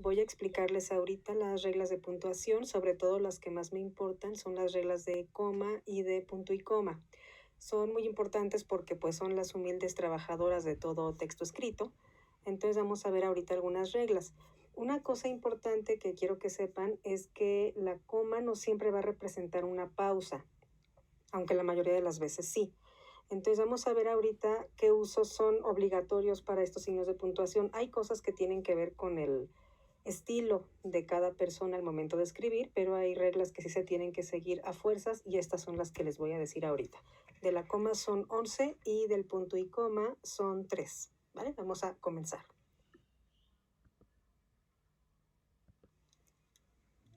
Voy a explicarles ahorita las reglas de puntuación, sobre todo las que más me importan son las reglas de coma y de punto y coma. Son muy importantes porque pues son las humildes trabajadoras de todo texto escrito. Entonces vamos a ver ahorita algunas reglas. Una cosa importante que quiero que sepan es que la coma no siempre va a representar una pausa, aunque la mayoría de las veces sí. Entonces vamos a ver ahorita qué usos son obligatorios para estos signos de puntuación. Hay cosas que tienen que ver con el estilo de cada persona al momento de escribir, pero hay reglas que sí se tienen que seguir a fuerzas y estas son las que les voy a decir ahorita. De la coma son 11 y del punto y coma son 3. ¿Vale? Vamos a comenzar.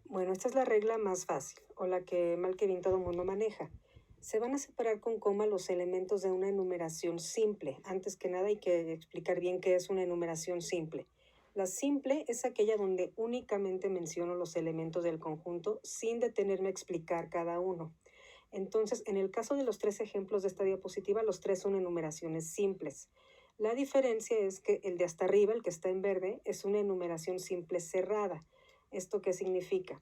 Bueno, esta es la regla más fácil o la que mal que bien todo el mundo maneja. Se van a separar con coma los elementos de una enumeración simple. Antes que nada hay que explicar bien qué es una enumeración simple. La simple es aquella donde únicamente menciono los elementos del conjunto sin detenerme a explicar cada uno. Entonces, en el caso de los 3 ejemplos de esta diapositiva, los 3 son enumeraciones simples. La diferencia es que el de hasta arriba, el que está en verde, es una enumeración simple cerrada. ¿Esto qué significa?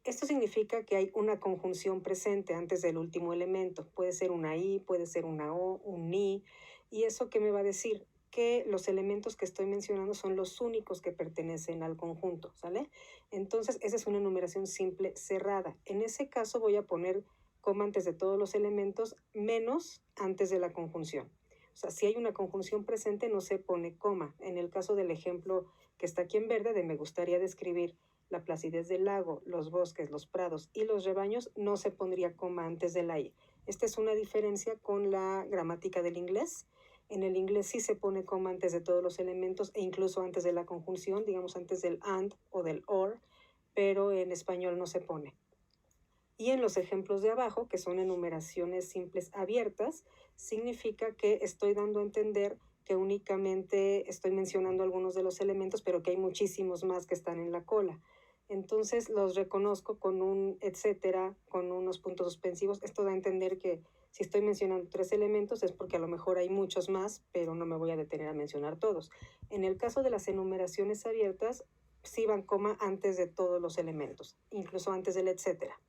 Esto significa que hay una conjunción presente antes del último elemento. Puede ser una I, puede ser una O, un NI. ¿Y eso qué me va a decir? Que los elementos que estoy mencionando son los únicos que pertenecen al conjunto, ¿sale? Entonces, esa es una enumeración simple cerrada. En ese caso voy a poner coma antes de todos los elementos, menos antes de la conjunción. O sea, si hay una conjunción presente, no se pone coma. En el caso del ejemplo que está aquí en verde, de me gustaría describir la placidez del lago, los bosques, los prados y los rebaños, no se pondría coma antes de la I. Esta es una diferencia con la gramática del inglés. En el inglés sí se pone coma antes de todos los elementos e incluso antes de la conjunción, digamos antes del and o del or, pero en español no se pone. Y en los ejemplos de abajo, que son enumeraciones simples abiertas, significa que estoy dando a entender que únicamente estoy mencionando algunos de los elementos, pero que hay muchísimos más que están en la cola. Entonces los reconozco con un etcétera, con unos puntos suspensivos. Esto da a entender que si estoy mencionando 3 elementos es porque a lo mejor hay muchos más, pero no me voy a detener a mencionar todos. En el caso de las enumeraciones abiertas, sí van coma antes de todos los elementos, incluso antes del etcétera.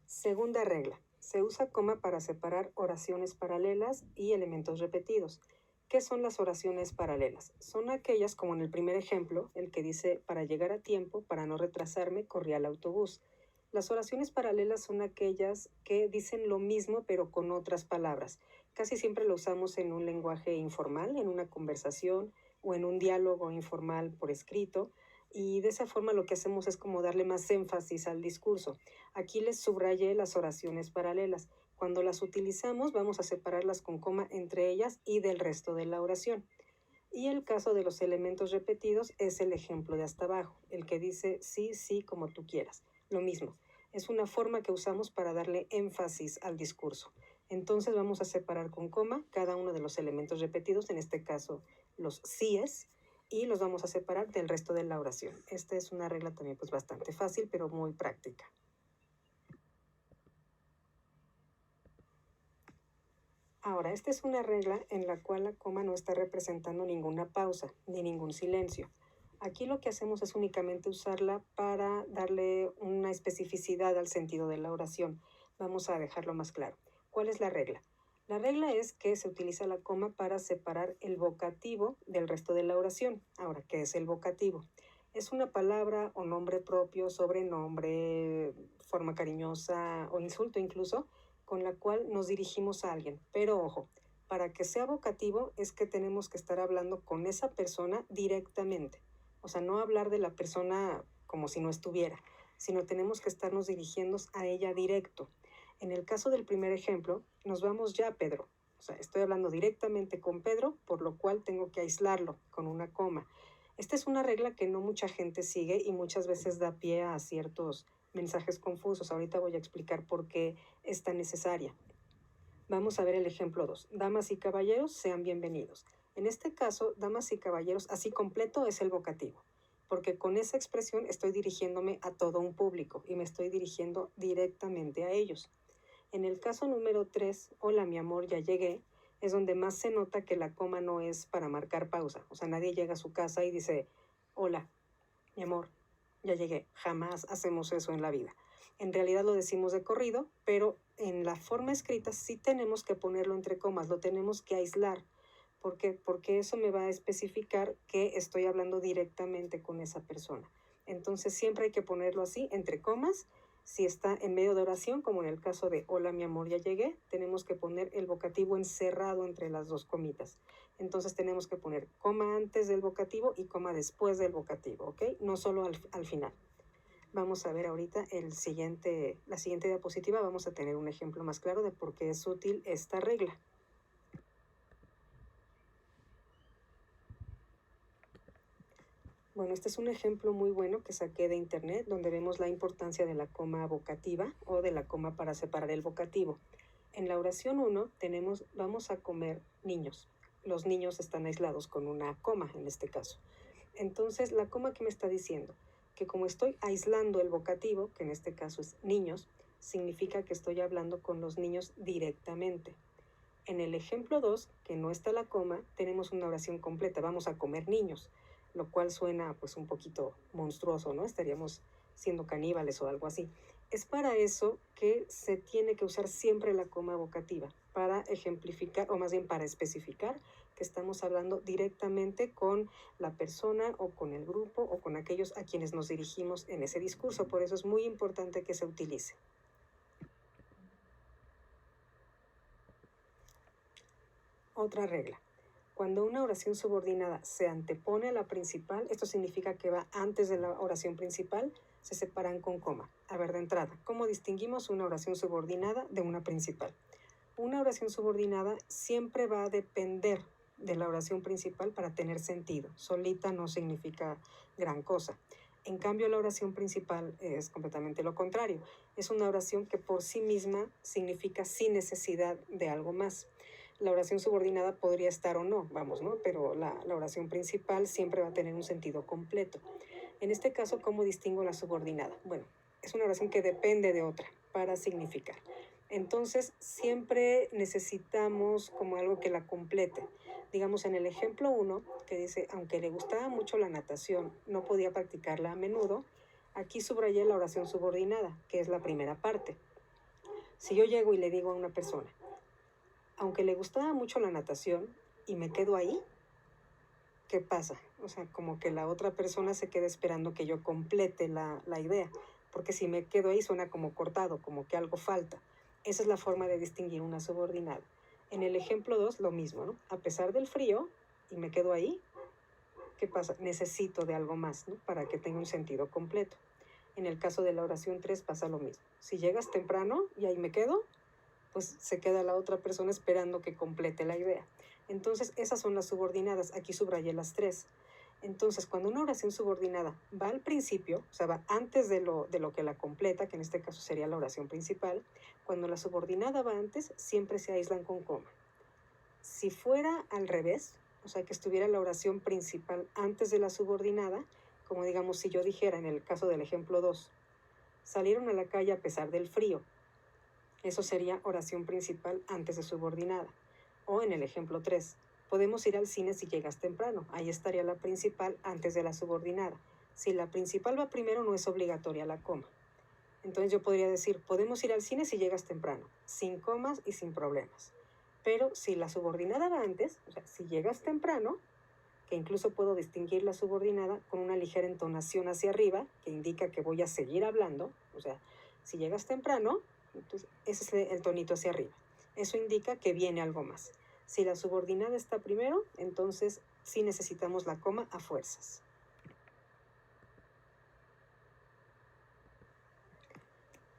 Segunda regla. Se usa coma para separar oraciones paralelas y elementos repetidos. ¿Qué son las oraciones paralelas? Son aquellas, como en el primer ejemplo, el que dice, para llegar a tiempo, para no retrasarme, corrí al autobús. Las oraciones paralelas son aquellas que dicen lo mismo pero con otras palabras. Casi siempre lo usamos en un lenguaje informal, en una conversación o en un diálogo informal por escrito. Y de esa forma lo que hacemos es como darle más énfasis al discurso. Aquí les subrayé las oraciones paralelas. Cuando las utilizamos vamos a separarlas con coma entre ellas y del resto de la oración. Y el caso de los elementos repetidos es el ejemplo de hasta abajo, el que dice sí, sí, como tú quieras. Lo mismo, es una forma que usamos para darle énfasis al discurso. Entonces vamos a separar con coma cada uno de los elementos repetidos, en este caso los síes, y los vamos a separar del resto de la oración. Esta es una regla también pues bastante fácil, pero muy práctica. Ahora, esta es una regla en la cual la coma no está representando ninguna pausa ni ningún silencio. Aquí lo que hacemos es únicamente usarla para darle una especificidad al sentido de la oración. Vamos a dejarlo más claro. ¿Cuál es la regla? La regla es que se utiliza la coma para separar el vocativo del resto de la oración. Ahora, ¿qué es el vocativo? Es una palabra o nombre propio, sobrenombre, forma cariñosa o insulto incluso, con la cual nos dirigimos a alguien. Pero ojo, para que sea vocativo es que tenemos que estar hablando con esa persona directamente. O sea, no hablar de la persona como si no estuviera, sino tenemos que estarnos dirigiendo a ella directo. En el caso del primer ejemplo, nos vamos ya a Pedro. O sea, estoy hablando directamente con Pedro, por lo cual tengo que aislarlo con una coma. Esta es una regla que no mucha gente sigue y muchas veces da pie a ciertos mensajes confusos. Ahorita voy a explicar por qué es tan necesaria. Vamos a ver el ejemplo 2. Damas y caballeros, sean bienvenidos. En este caso, damas y caballeros, así completo es el vocativo, porque con esa expresión estoy dirigiéndome a todo un público y me estoy dirigiendo directamente a ellos. En el caso número 3, hola mi amor, ya llegué, es donde más se nota que la coma no es para marcar pausa. O sea, nadie llega a su casa y dice, hola, mi amor, ya llegué. Jamás hacemos eso en la vida. En realidad lo decimos de corrido, pero en la forma escrita sí tenemos que ponerlo entre comas, lo tenemos que aislar. ¿Por qué? Porque eso me va a especificar que estoy hablando directamente con esa persona. Entonces siempre hay que ponerlo así, entre comas. Si está en medio de oración, como en el caso de hola mi amor, ya llegué, tenemos que poner el vocativo encerrado entre las dos comitas. Entonces tenemos que poner coma antes del vocativo y coma después del vocativo, ¿ok? No solo al final. Vamos a ver ahorita la siguiente diapositiva. Vamos a tener un ejemplo más claro de por qué es útil esta regla. Bueno, este es un ejemplo muy bueno que saqué de internet donde vemos la importancia de la coma vocativa o de la coma para separar el vocativo. En la oración 1 tenemos vamos a comer niños. Los niños están aislados con una coma en este caso. Entonces, la coma que me está diciendo que como estoy aislando el vocativo, que en este caso es niños, significa que estoy hablando con los niños directamente. En el ejemplo 2, que no está la coma, tenemos una oración completa, vamos a comer niños, lo cual suena pues un poquito monstruoso, ¿no? Estaríamos siendo caníbales o algo así. Es para eso que se tiene que usar siempre la coma vocativa, para ejemplificar, o más bien para especificar que estamos hablando directamente con la persona o con el grupo o con aquellos a quienes nos dirigimos en ese discurso. Por eso es muy importante que se utilice. Otra regla. Cuando una oración subordinada se antepone a la principal, esto significa que va antes de la oración principal, se separan con coma. A ver, de entrada, ¿cómo distinguimos una oración subordinada de una principal? Una oración subordinada siempre va a depender de la oración principal para tener sentido. Solita no significa gran cosa. En cambio, la oración principal es completamente lo contrario. Es una oración que por sí misma significa sin necesidad de algo más. La oración subordinada podría estar o no, vamos, ¿no? Pero la oración principal siempre va a tener un sentido completo. En este caso, ¿cómo distingo la subordinada? Bueno, es una oración que depende de otra para significar. Entonces, siempre necesitamos como algo que la complete. Digamos, en el ejemplo 1, que dice, aunque le gustaba mucho la natación, no podía practicarla a menudo, aquí subrayé la oración subordinada, que es la primera parte. Si yo llego y le digo a una persona, aunque le gustaba mucho la natación y me quedo ahí, ¿qué pasa? O sea, como que la otra persona se queda esperando que yo complete la idea, porque si me quedo ahí suena como cortado, como que algo falta. Esa es la forma de distinguir una subordinada. En el ejemplo 2, lo mismo, ¿no? A pesar del frío y me quedo ahí, ¿qué pasa? Necesito de algo más, ¿no? Para que tenga un sentido completo. En el caso de la oración 3 pasa lo mismo. Si llegas temprano y ahí me quedo, pues se queda la otra persona esperando que complete la idea. Entonces, esas son las subordinadas. Aquí subrayé las 3. Entonces, cuando una oración subordinada va al principio, o sea, va antes de lo que la completa, que en este caso sería la oración principal, cuando la subordinada va antes, siempre se aíslan con coma. Si fuera al revés, o sea, que estuviera la oración principal antes de la subordinada, como digamos si yo dijera en el caso del ejemplo 2, salieron a la calle a pesar del frío, eso sería oración principal antes de subordinada. O en el ejemplo 3, podemos ir al cine si llegas temprano. Ahí estaría la principal antes de la subordinada. Si la principal va primero, no es obligatoria la coma. Entonces yo podría decir, podemos ir al cine si llegas temprano, sin comas y sin problemas. Pero si la subordinada va antes, o sea, si llegas temprano, que incluso puedo distinguir la subordinada con una ligera entonación hacia arriba, que indica que voy a seguir hablando, o sea, si llegas temprano, entonces ese es el tonito hacia arriba. Eso indica que viene algo más. Si la subordinada está primero, entonces sí necesitamos la coma a fuerzas.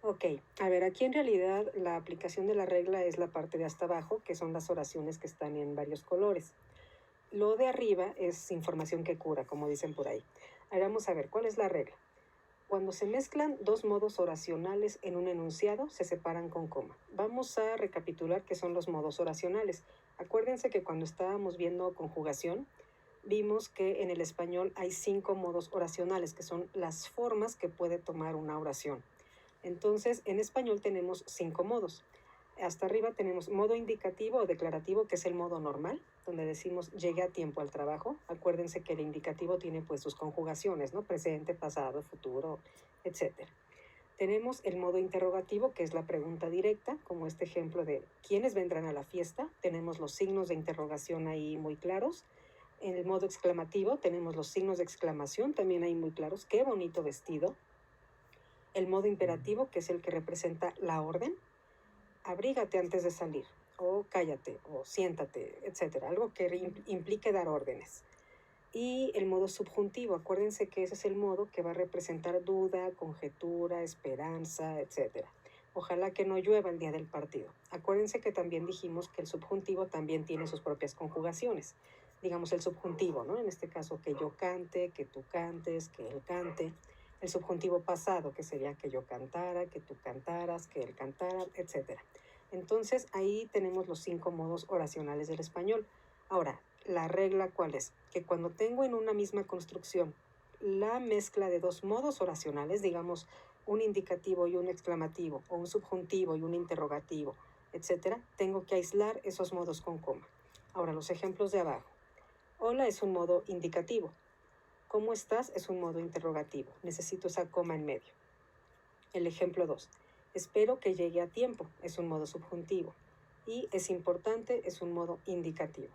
Ok, a ver, aquí en realidad la aplicación de la regla es la parte de hasta abajo, que son las oraciones que están en varios colores. Lo de arriba es información que cura, como dicen por ahí. Ahora vamos a ver, ¿cuál es la regla? Cuando se mezclan dos modos oracionales en un enunciado, se separan con coma. Vamos a recapitular qué son los modos oracionales. Acuérdense que cuando estábamos viendo conjugación, vimos que en el español hay 5 modos oracionales, que son las formas que puede tomar una oración. Entonces, en español tenemos 5 modos. Hasta arriba tenemos modo indicativo o declarativo, que es el modo normal, donde decimos llegué a tiempo al trabajo. Acuérdense que el indicativo tiene pues sus conjugaciones, ¿no? Presente, pasado, futuro, etcétera. Tenemos el modo interrogativo, que es la pregunta directa, como este ejemplo de ¿quiénes vendrán a la fiesta? Tenemos los signos de interrogación ahí muy claros. En el modo exclamativo tenemos los signos de exclamación también ahí muy claros. ¡Qué bonito vestido! El modo imperativo, que es el que representa la orden. Abrígate antes de salir, o cállate, o siéntate, etcétera. Algo que implique dar órdenes. Y el modo subjuntivo, acuérdense que ese es el modo que va a representar duda, conjetura, esperanza, etc. Ojalá que no llueva el día del partido. Acuérdense que también dijimos que el subjuntivo también tiene sus propias conjugaciones. Digamos el subjuntivo, ¿no? En este caso que yo cante, que tú cantes, que él cante. El subjuntivo pasado, que sería que yo cantara, que tú cantaras, que él cantara, etc. Entonces ahí tenemos los 5 modos oracionales del español. Ahora, la regla ¿cuál es? Que cuando tengo en una misma construcción la mezcla de 2 modos oracionales, digamos un indicativo y un exclamativo, o un subjuntivo y un interrogativo, etcétera, tengo que aislar esos modos con coma. Ahora, los ejemplos de abajo. Hola es un modo indicativo. ¿Cómo estás? Es un modo interrogativo. Necesito esa coma en medio. El ejemplo 2. Espero que llegue a tiempo. Es un modo subjuntivo. Y es importante, es un modo indicativo.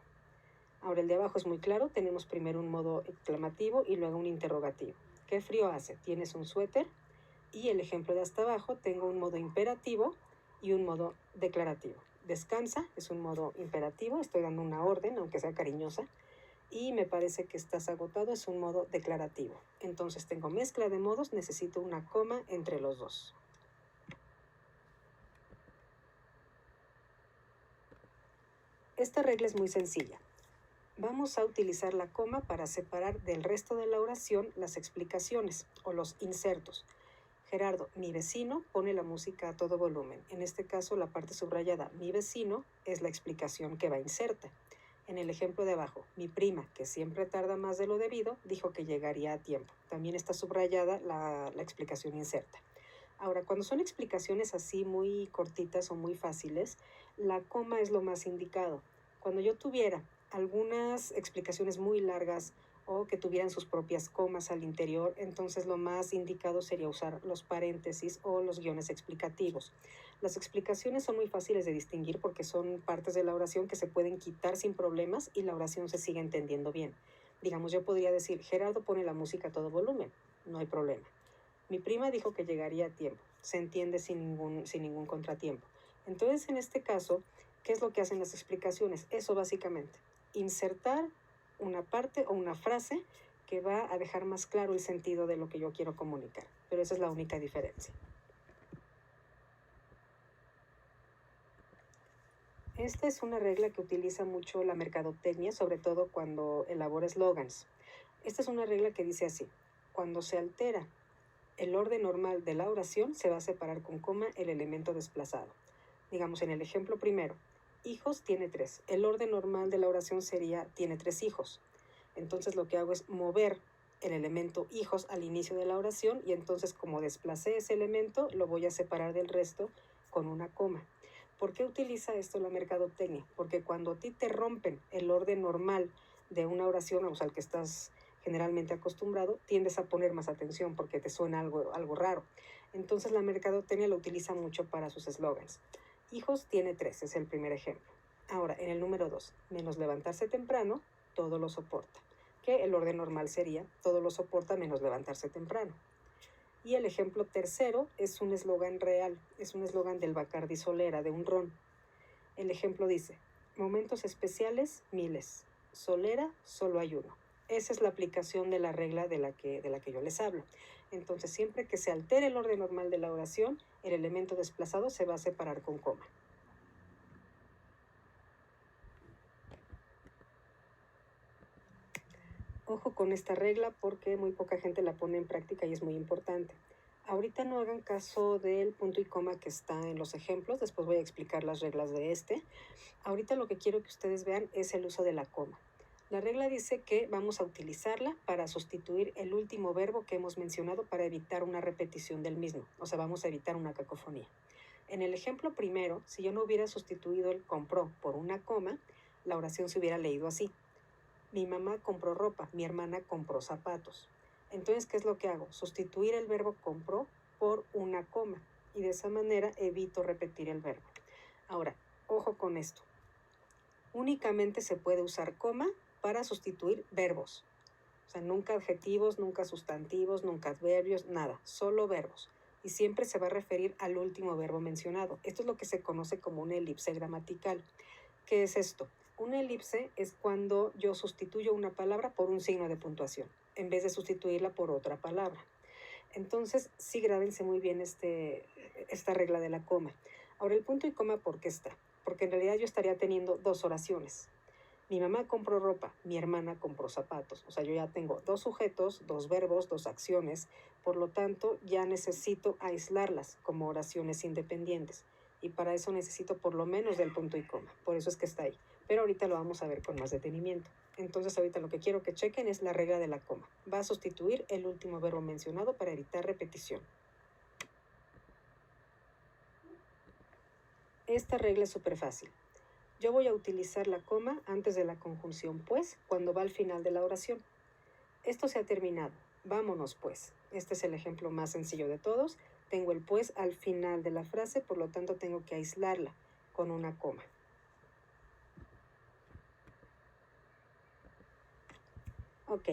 Ahora el de abajo es muy claro, tenemos primero un modo exclamativo y luego un interrogativo. ¿Qué frío hace? ¿Tienes un suéter? Y el ejemplo de hasta abajo, tengo un modo imperativo y un modo declarativo. Descansa, es un modo imperativo, estoy dando una orden, aunque sea cariñosa. Y me parece que estás agotado, es un modo declarativo. Entonces tengo mezcla de modos, necesito una coma entre los dos. Esta regla es muy sencilla. Vamos a utilizar la coma para separar del resto de la oración las explicaciones o los insertos. Gerardo, mi vecino, pone la música a todo volumen. En este caso, la parte subrayada, mi vecino, es la explicación que va inserta. En el ejemplo de abajo, mi prima, que siempre tarda más de lo debido, dijo que llegaría a tiempo. También está subrayada la explicación inserta. Ahora, cuando son explicaciones así muy cortitas o muy fáciles, la coma es lo más indicado. Cuando yo tuviera algunas explicaciones muy largas o que tuvieran sus propias comas al interior, entonces lo más indicado sería usar los paréntesis o los guiones explicativos. Las explicaciones son muy fáciles de distinguir porque son partes de la oración que se pueden quitar sin problemas y la oración se sigue entendiendo bien. Digamos, yo podría decir, Gerardo pone la música a todo volumen, no hay problema. Mi prima dijo que llegaría a tiempo, se entiende sin ningún contratiempo. Entonces, en este caso, ¿qué es lo que hacen las explicaciones? Eso básicamente, insertar una parte o una frase que va a dejar más claro el sentido de lo que yo quiero comunicar. Pero esa es la única diferencia. Esta es una regla que utiliza mucho la mercadotecnia, sobre todo cuando elabora eslogans. Esta es una regla que dice así: cuando se altera el orden normal de la oración, se va a separar con coma el elemento desplazado. Digamos, en el ejemplo primero, hijos tiene 3. El orden normal de la oración sería tiene 3 hijos. Entonces lo que hago es mover el elemento hijos al inicio de la oración y entonces como desplacé ese elemento, lo voy a separar del resto con una coma. ¿Por qué utiliza esto la mercadotecnia? Porque cuando a ti te rompen el orden normal de una oración, o sea, al que estás generalmente acostumbrado, tiendes a poner más atención porque te suena algo raro. Entonces la mercadotecnia lo utiliza mucho para sus eslogans. Hijos tiene 3, es el primer ejemplo. Ahora, en el número 2, menos levantarse temprano, todo lo soporta. Que el orden normal sería, todo lo soporta menos levantarse temprano. Y el ejemplo tercero es un eslogan real, es un eslogan del Bacardi Solera, de un ron. El ejemplo dice, momentos especiales, miles. Solera, solo hay uno. Esa es la aplicación de la regla de la que yo les hablo. Entonces, siempre que se altere el orden normal de la oración, el elemento desplazado se va a separar con coma. Ojo con esta regla porque muy poca gente la pone en práctica y es muy importante. Ahorita no hagan caso del punto y coma que está en los ejemplos, después voy a explicar las reglas de este. Ahorita lo que quiero que ustedes vean es el uso de la coma. La regla dice que vamos a utilizarla para sustituir el último verbo que hemos mencionado para evitar una repetición del mismo, o sea, vamos a evitar una cacofonía. En el ejemplo primero, si yo no hubiera sustituido el compró por una coma, la oración se hubiera leído así. Mi mamá compró ropa, mi hermana compró zapatos. Entonces, ¿qué es lo que hago? Sustituir el verbo compró por una coma y de esa manera evito repetir el verbo. Ahora, ojo con esto. Únicamente se puede usar coma para sustituir verbos. O sea, nunca adjetivos, nunca sustantivos, nunca adverbios, nada, solo verbos. Y siempre se va a referir al último verbo mencionado. Esto es lo que se conoce como una elipse gramatical. ¿Qué es esto? Una elipse es cuando yo sustituyo una palabra por un signo de puntuación, en vez de sustituirla por otra palabra. Entonces, sí grábense muy bien esta regla de la coma. Ahora, el punto y coma, ¿por qué está? Porque en realidad yo estaría teniendo dos oraciones. Mi mamá compró ropa, mi hermana compró zapatos. O sea, yo ya tengo dos sujetos, dos verbos, dos acciones. Por lo tanto, ya necesito aislarlas como oraciones independientes. Y para eso necesito por lo menos del punto y coma. Por eso es que está ahí. Pero ahorita lo vamos a ver con más detenimiento. Entonces ahorita lo que quiero que chequen es la regla de la coma. Va a sustituir el último verbo mencionado para evitar repetición. Esta regla es súper fácil. Yo voy a utilizar la coma antes de la conjunción pues cuando va al final de la oración. Esto se ha terminado. Vámonos pues. Este es el ejemplo más sencillo de todos. Tengo el pues al final de la frase, por lo tanto tengo que aislarla con una coma. Ok,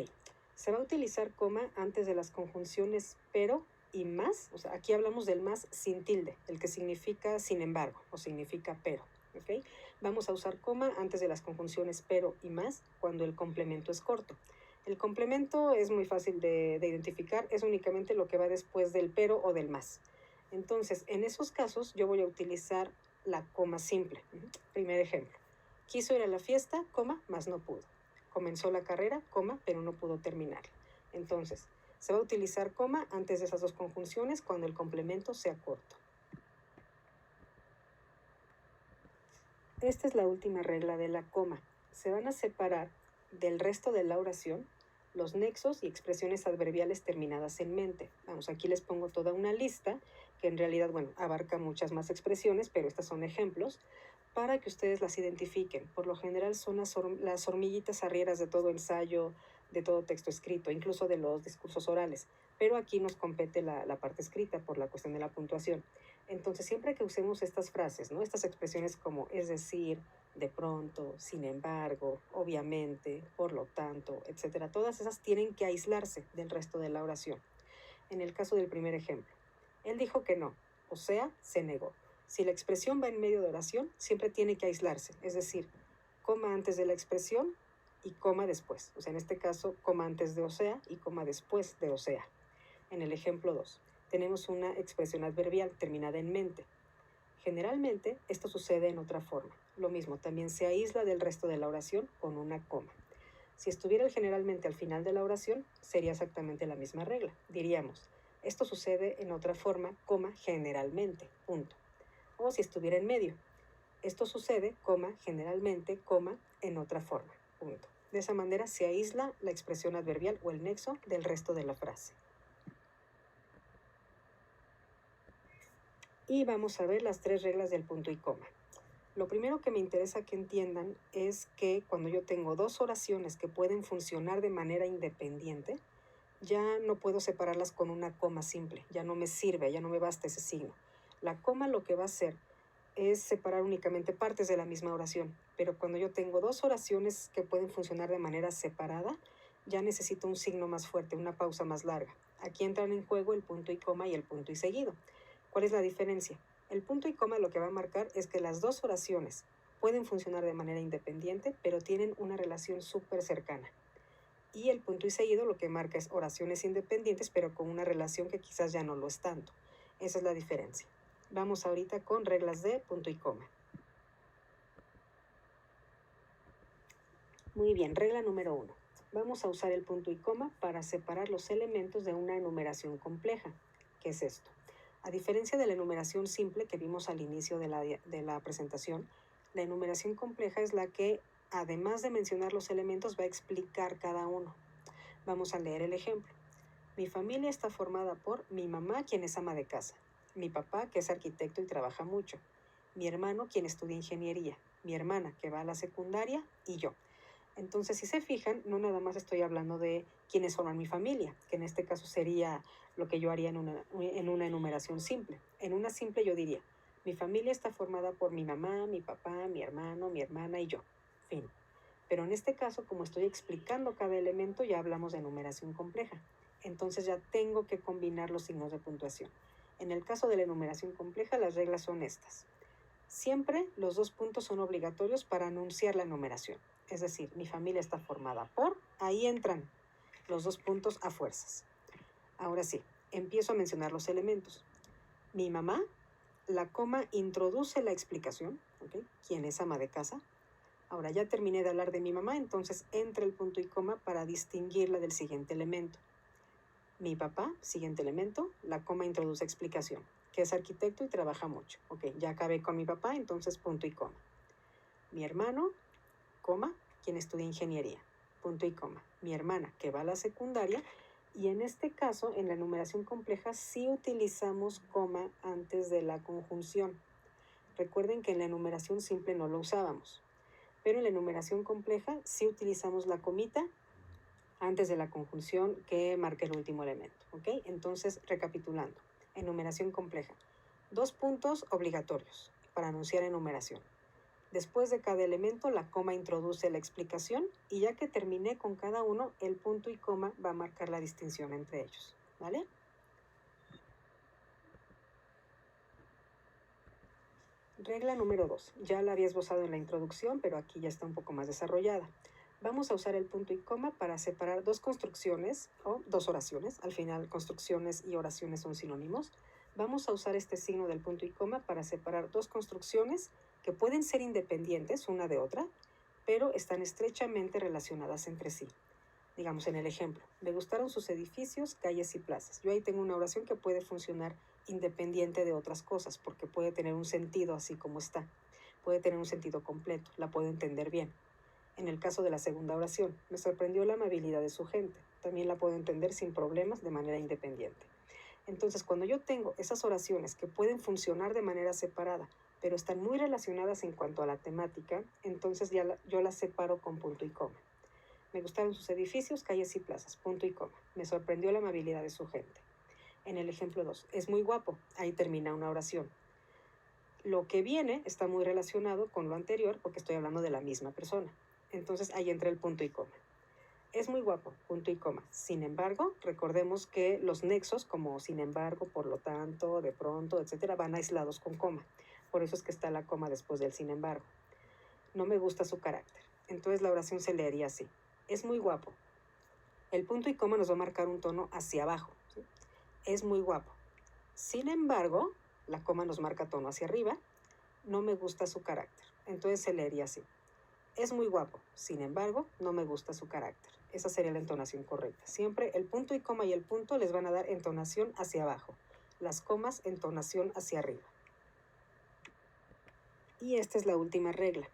se va a utilizar coma antes de las conjunciones pero y más. O sea, aquí hablamos del más sin tilde, el que significa sin embargo o significa pero. ¿Okay? Vamos a usar coma antes de las conjunciones pero y más cuando el complemento es corto. El complemento es muy fácil de identificar, es únicamente lo que va después del pero o del más. Entonces, en esos casos yo voy a utilizar la coma simple. Primer ejemplo. Quiso ir a la fiesta, coma, mas no pudo. Comenzó la carrera, coma, pero no pudo terminar. Entonces, se va a utilizar coma antes de esas dos conjunciones cuando el complemento sea corto. Esta es la última regla de la coma. Se van a separar del resto de la oración los nexos y expresiones adverbiales terminadas en mente. Vamos, aquí les pongo toda una lista que en realidad, bueno, abarca muchas más expresiones, pero estas son ejemplos para que ustedes las identifiquen. Por lo general son las hormiguitas arrieras de todo ensayo, de todo texto escrito, incluso de los discursos orales. Pero aquí nos compete la parte escrita por la cuestión de la puntuación. Entonces, siempre que usemos estas frases, ¿no? Estas expresiones como es decir, de pronto, sin embargo, obviamente, por lo tanto, etcétera, todas esas tienen que aislarse del resto de la oración. En el caso del primer ejemplo, él dijo que no, o sea, se negó. Si la expresión va en medio de oración, siempre tiene que aislarse, es decir, coma antes de la expresión y coma después. O sea, en este caso, coma antes de o sea y coma después de o sea. En el ejemplo 2, tenemos una expresión adverbial terminada en mente. Generalmente, esto sucede en otra forma. Lo mismo, también se aísla del resto de la oración con una coma. Si estuviera el generalmente al final de la oración, sería exactamente la misma regla. Diríamos, esto sucede en otra forma, coma, generalmente, punto. O si estuviera en medio, esto sucede, coma, generalmente, coma, en otra forma, punto. De esa manera se aísla la expresión adverbial o el nexo del resto de la frase. Y vamos a ver las tres reglas del punto y coma. Lo primero que me interesa que entiendan es que cuando yo tengo dos oraciones que pueden funcionar de manera independiente, ya no puedo separarlas con una coma simple, ya no me sirve, ya no me basta ese signo. La coma lo que va a hacer es separar únicamente partes de la misma oración, pero cuando yo tengo dos oraciones que pueden funcionar de manera separada, ya necesito un signo más fuerte, una pausa más larga. Aquí entran en juego el punto y coma y el punto y seguido. ¿Cuál es la diferencia? El punto y coma lo que va a marcar es que las dos oraciones pueden funcionar de manera independiente, pero tienen una relación súper cercana. Y el punto y seguido lo que marca es oraciones independientes, pero con una relación que quizás ya no lo es tanto. Esa es la diferencia. Vamos ahorita con reglas de punto y coma. Muy bien, regla número 1. Vamos a usar el punto y coma para separar los elementos de una enumeración compleja. ¿Qué es esto? A diferencia de la enumeración simple que vimos al inicio de la presentación, la enumeración compleja es la que, además de mencionar los elementos, va a explicar cada uno. Vamos a leer el ejemplo. Mi familia está formada por mi mamá, quien es ama de casa. mi papá, que es arquitecto y trabaja mucho, mi hermano, quien estudia ingeniería, mi hermana, que va a la secundaria, y yo. Entonces, si se fijan, no nada más estoy hablando de quiénes forman mi familia, que en este caso sería lo que yo haría en una enumeración simple. En una simple yo diría, mi familia está formada por mi mamá, mi papá, mi hermano, mi hermana y yo. Fin. Pero en este caso, como estoy explicando cada elemento, ya hablamos de enumeración compleja. Entonces ya tengo que combinar los signos de puntuación. En el caso de la enumeración compleja, las reglas son estas. Siempre los dos puntos son obligatorios para anunciar la numeración. Es decir, mi familia está formada por, ahí entran los dos puntos a fuerzas. Ahora sí, empiezo a mencionar los elementos. Mi mamá, la coma introduce la explicación, ¿ok? ¿Quién es ama de casa? Ahora ya terminé de hablar de mi mamá, entonces entra el punto y coma para distinguirla del siguiente elemento. Mi papá, siguiente elemento, la coma introduce explicación, que es arquitecto y trabaja mucho. Ok, ya acabé con mi papá, entonces punto y coma. Mi hermano, coma, quien estudia ingeniería, punto y coma. Mi hermana, que va a la secundaria, y en este caso, en la enumeración compleja, sí utilizamos coma antes de la conjunción. Recuerden que en la enumeración simple no lo usábamos, pero en la enumeración compleja sí utilizamos la comita antes de la conjunción que marca el último elemento, ¿ok? Entonces, recapitulando, enumeración compleja. Dos puntos obligatorios para anunciar enumeración. Después de cada elemento, la coma introduce la explicación y ya que terminé con cada uno, el punto y coma va a marcar la distinción entre ellos, ¿vale? Regla número 2. Ya la había esbozado en la introducción, pero aquí ya está un poco más desarrollada. Vamos a usar el punto y coma para separar dos construcciones o dos oraciones. Al final, construcciones y oraciones son sinónimos. Vamos a usar este signo del punto y coma para separar dos construcciones que pueden ser independientes una de otra, pero están estrechamente relacionadas entre sí. Digamos en el ejemplo, me gustaron sus edificios, calles y plazas. Yo ahí tengo una oración que puede funcionar independiente de otras cosas, porque puede tener un sentido así como está. Puede tener un sentido completo, la puedo entender bien. En el caso de la segunda oración, me sorprendió la amabilidad de su gente. También la puedo entender sin problemas de manera independiente. Entonces, cuando yo tengo esas oraciones que pueden funcionar de manera separada, pero están muy relacionadas en cuanto a la temática, entonces yo las separo con punto y coma. Me gustaron sus edificios, calles y plazas, punto y coma. Me sorprendió la amabilidad de su gente. En el ejemplo 2, es muy guapo. Ahí termina una oración. Lo que viene está muy relacionado con lo anterior porque estoy hablando de la misma persona. Entonces ahí entra el punto y coma. Es muy guapo, punto y coma. Sin embargo, recordemos que los nexos, como sin embargo, por lo tanto, de pronto, etcétera, van aislados con coma. Por eso es que está la coma después del sin embargo. No me gusta su carácter. Entonces la oración se leería así. Es muy guapo. El punto y coma nos va a marcar un tono hacia abajo, ¿sí? Es muy guapo. Sin embargo, la coma nos marca tono hacia arriba. No me gusta su carácter. Entonces se leería así. Es muy guapo. Sin embargo, no me gusta su carácter. Esa sería la entonación correcta. Siempre el punto y coma y el punto les van a dar entonación hacia abajo. Las comas, entonación hacia arriba. Y esta es la última regla.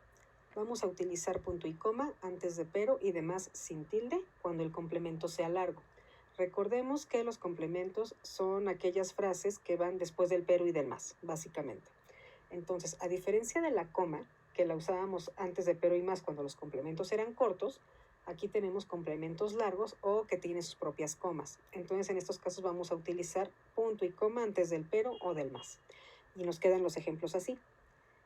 Vamos a utilizar punto y coma antes de pero y demás sin tilde cuando el complemento sea largo. Recordemos que los complementos son aquellas frases que van después del pero y del más, básicamente. Entonces, a diferencia de la coma, que la usábamos antes de pero y más cuando los complementos eran cortos, aquí tenemos complementos largos o que tienen sus propias comas. Entonces, en estos casos vamos a utilizar punto y coma antes del pero o del más. Y nos quedan los ejemplos así.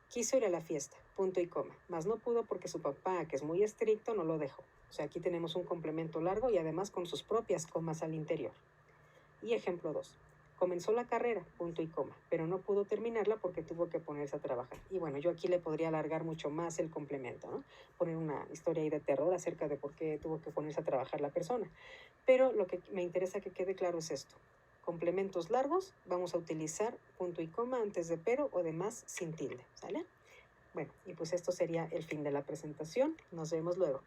Quiso ir a la fiesta, punto y coma, mas no pudo porque su papá, que es muy estricto, no lo dejó. O sea, aquí tenemos un complemento largo y además con sus propias comas al interior. Y ejemplo 2. Comenzó la carrera, punto y coma, pero no pudo terminarla porque tuvo que ponerse a trabajar. Y bueno, yo aquí le podría alargar mucho más el complemento, ¿no? Poner una historia ahí de terror acerca de por qué tuvo que ponerse a trabajar la persona. Pero lo que me interesa que quede claro es esto. Complementos largos, vamos a utilizar punto y coma antes de pero o de más sin tilde, ¿sale? Bueno, y pues esto sería el fin de la presentación. Nos vemos luego.